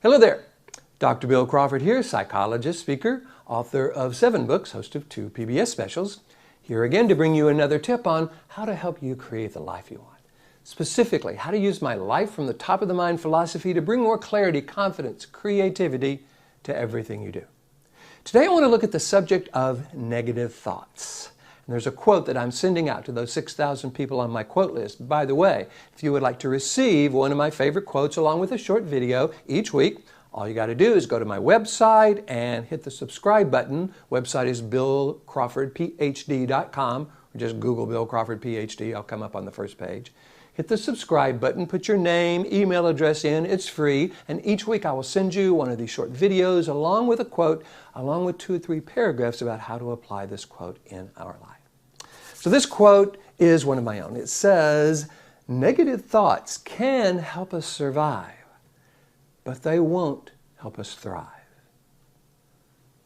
Hello there. Dr. Bill Crawford here, psychologist, speaker, author of 7 books, host of 2 PBS specials. Here again to bring you another tip on how to help you create the life you want. Specifically, how to use my life from the top of the mind philosophy to bring more clarity, confidence, creativity to everything you do. Today I want to look at the subject of negative thoughts. And there's a quote that I'm sending out to those 6,000 people on my quote list. By the way, if you would like to receive one of my favorite quotes along with a short video each week, all you got to do is go to my website and hit the subscribe button. Website is billcrawfordphd.com, or just Google Bill Crawford PhD. I'll come up on the first page. Hit the subscribe button, put your name, email address in, it's free, and each week I will send you one of these short videos along with a quote, along with 2 or 3 paragraphs about how to apply this quote in our life. So this quote is one of my own. It says, "Negative thoughts can help us survive, but they won't help us thrive."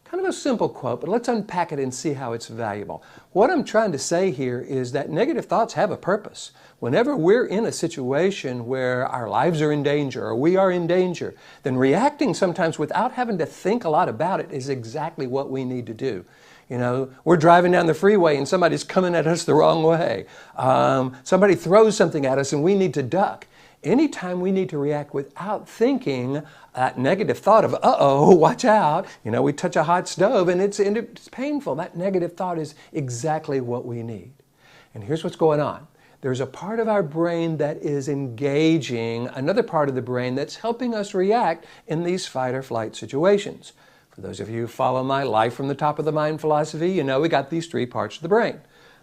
Kind of a simple quote, but let's unpack it and see how it's valuable. What I'm trying to say here is that negative thoughts have a purpose. Whenever we're in a situation where our lives are in danger or we are in danger, then reacting sometimes without having to think a lot about it is exactly what we need to do. You know, we're driving down the freeway and somebody's coming at us the wrong way. Somebody throws something at us and we need to duck. Anytime we need to react without thinking, that negative thought of, uh-oh, watch out, you know, we touch a hot stove and it's painful. That negative thought is exactly what we need. And here's what's going on. There's a part of our brain that is engaging another part of the brain that's helping us react in these fight or flight situations. For those of you who follow my life from the top of the mind philosophy, you know we got these 3 parts of the brain.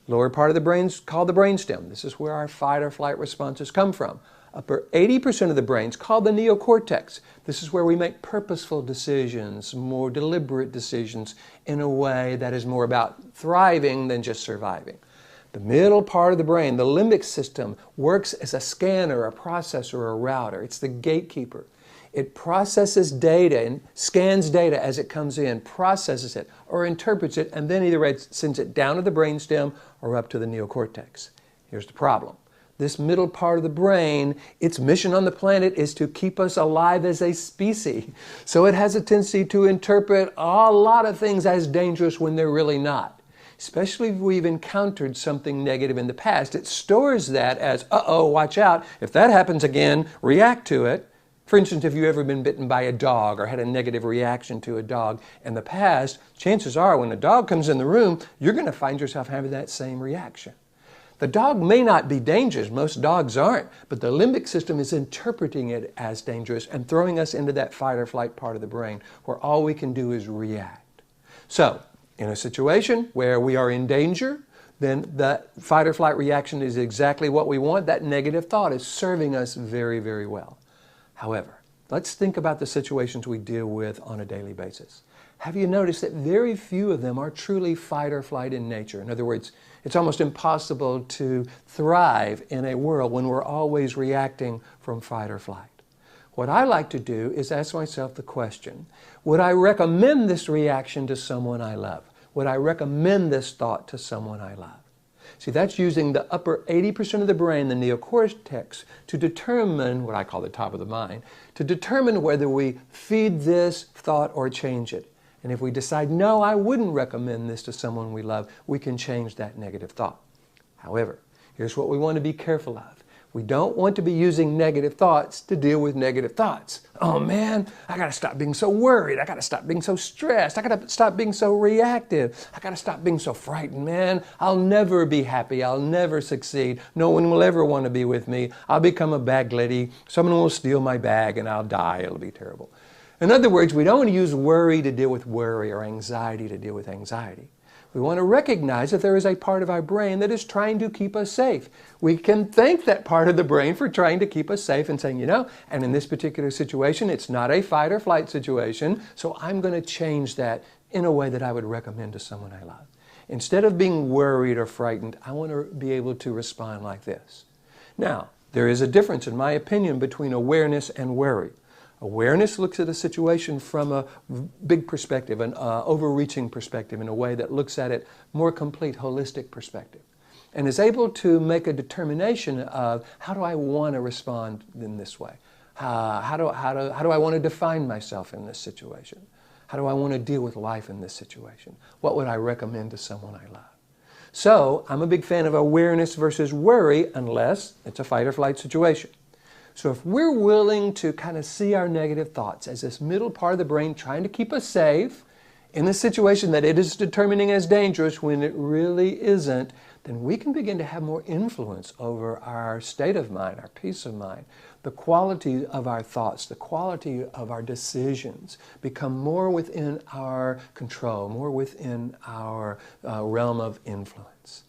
Lower part of the brain is called the brainstem. This is where our fight or flight responses come from. Upper 80% of the brain is called the neocortex. This is where we make purposeful decisions, more deliberate decisions in a way that is more about thriving than just surviving. The middle part of the brain, the limbic system, works as a scanner, a processor, a router. It's the gatekeeper. It processes data and scans data as it comes in, processes it or interprets it, and then either sends it down to the brainstem or up to the neocortex. Here's the problem. This middle part of the brain, its mission on the planet is to keep us alive as a species. So it has a tendency to interpret a lot of things as dangerous when they're really not. Especially if we've encountered something negative in the past. It stores that as, uh-oh, watch out. If that happens again, react to it. For instance, if you've ever been bitten by a dog or had a negative reaction to a dog in the past, chances are when a dog comes in the room, you're going to find yourself having that same reaction. The dog may not be dangerous, most dogs aren't, but the limbic system is interpreting it as dangerous and throwing us into that fight or flight part of the brain where all we can do is react. So, in a situation where we are in danger, then that fight or flight reaction is exactly what we want. That negative thought is serving us very, very well. However, let's think about the situations we deal with on a daily basis. Have you noticed that very few of them are truly fight or flight in nature? In other words, it's almost impossible to thrive in a world when we're always reacting from fight or flight. What I like to do is ask myself the question, would I recommend this reaction to someone I love? Would I recommend this thought to someone I love? See, that's using the upper 80% of the brain, the neocortex, to determine, what I call the top of the mind, to determine whether we feed this thought or change it. And if we decide, no, I wouldn't recommend this to someone we love, we can change that negative thought. However, here's what we want to be careful of. We don't want to be using negative thoughts to deal with negative thoughts. Oh man, I got to stop being so worried. I got to stop being so stressed. I got to stop being so reactive. I got to stop being so frightened, man. I'll never be happy. I'll never succeed. No one will ever want to be with me. I'll become a bag lady. Someone will steal my bag and I'll die. It'll be terrible. In other words, we don't want to use worry to deal with worry or anxiety to deal with anxiety. We want to recognize that there is a part of our brain that is trying to keep us safe. We can thank that part of the brain for trying to keep us safe and saying, you know, and in this particular situation, it's not a fight or flight situation, so I'm going to change that in a way that I would recommend to someone I love. Instead of being worried or frightened, I want to be able to respond like this. Now, there is a difference, in my opinion, between awareness and worry. Awareness looks at a situation from a big perspective, an overreaching perspective, in a way that looks at it more complete, holistic perspective, and is able to make a determination of how do I want to respond in this way. How do I want to define myself in this situation? How do I want to deal with life in this situation? What would I recommend to someone I love? So I'm a big fan of awareness versus worry, unless it's a fight or flight situation. So if we're willing to kind of see our negative thoughts as this middle part of the brain trying to keep us safe in the situation that it is determining as dangerous when it really isn't, then we can begin to have more influence over our state of mind, our peace of mind. The quality of our thoughts, the quality of our decisions become more within our control, more within our realm of influence.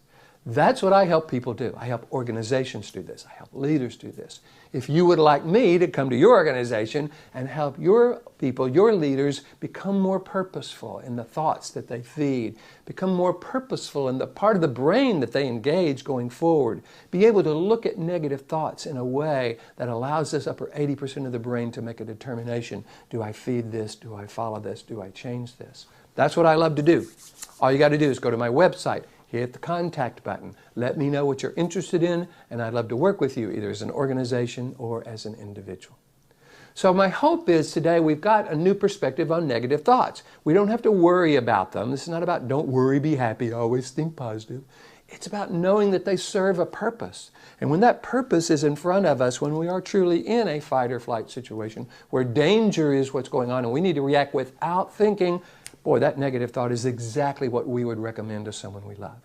That's what I help people do. I help organizations do this. I help leaders do this. If you would like me to come to your organization and help your people, your leaders, become more purposeful in the thoughts that they feed, become more purposeful in the part of the brain that they engage going forward, be able to look at negative thoughts in a way that allows this upper 80% of the brain to make a determination. Do I feed this? Do I follow this? Do I change this? That's what I love to do. All you got to do is go to my website, hit the contact button. Let me know what you're interested in, and I'd love to work with you either as an organization or as an individual. So my hope is today we've got a new perspective on negative thoughts. We don't have to worry about them. This is not about don't worry, be happy, always think positive. It's about knowing that they serve a purpose. And when that purpose is in front of us, when we are truly in a fight or flight situation where danger is what's going on and we need to react without thinking, boy, that negative thought is exactly what we would recommend to someone we love.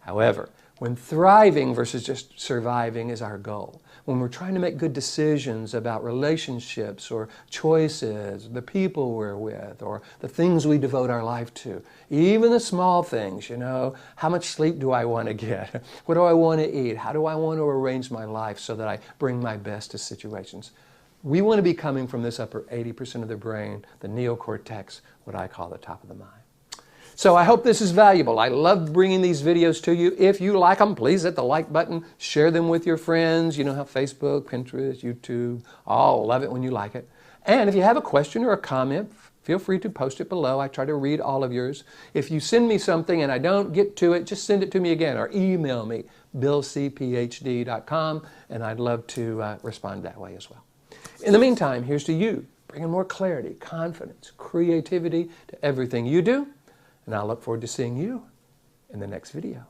However, when thriving versus just surviving is our goal, when we're trying to make good decisions about relationships or choices, the people we're with, or the things we devote our life to, even the small things, how much sleep do I want to get? What do I want to eat? How do I want to arrange my life so that I bring my best to situations? We want to be coming from this upper 80% of the brain, the neocortex, what I call the top of the mind. So I hope this is valuable. I love bringing these videos to you. If you like them, please hit the like button. Share them with your friends. You know how Facebook, Pinterest, YouTube, all love it when you like it. And if you have a question or a comment, feel free to post it below. I try to read all of yours. If you send me something and I don't get to it, just send it to me again or email me, billcphd.com, and I'd love to respond that way as well. In the meantime, here's to you, bringing more clarity, confidence, creativity to everything you do. And I look forward to seeing you in the next video.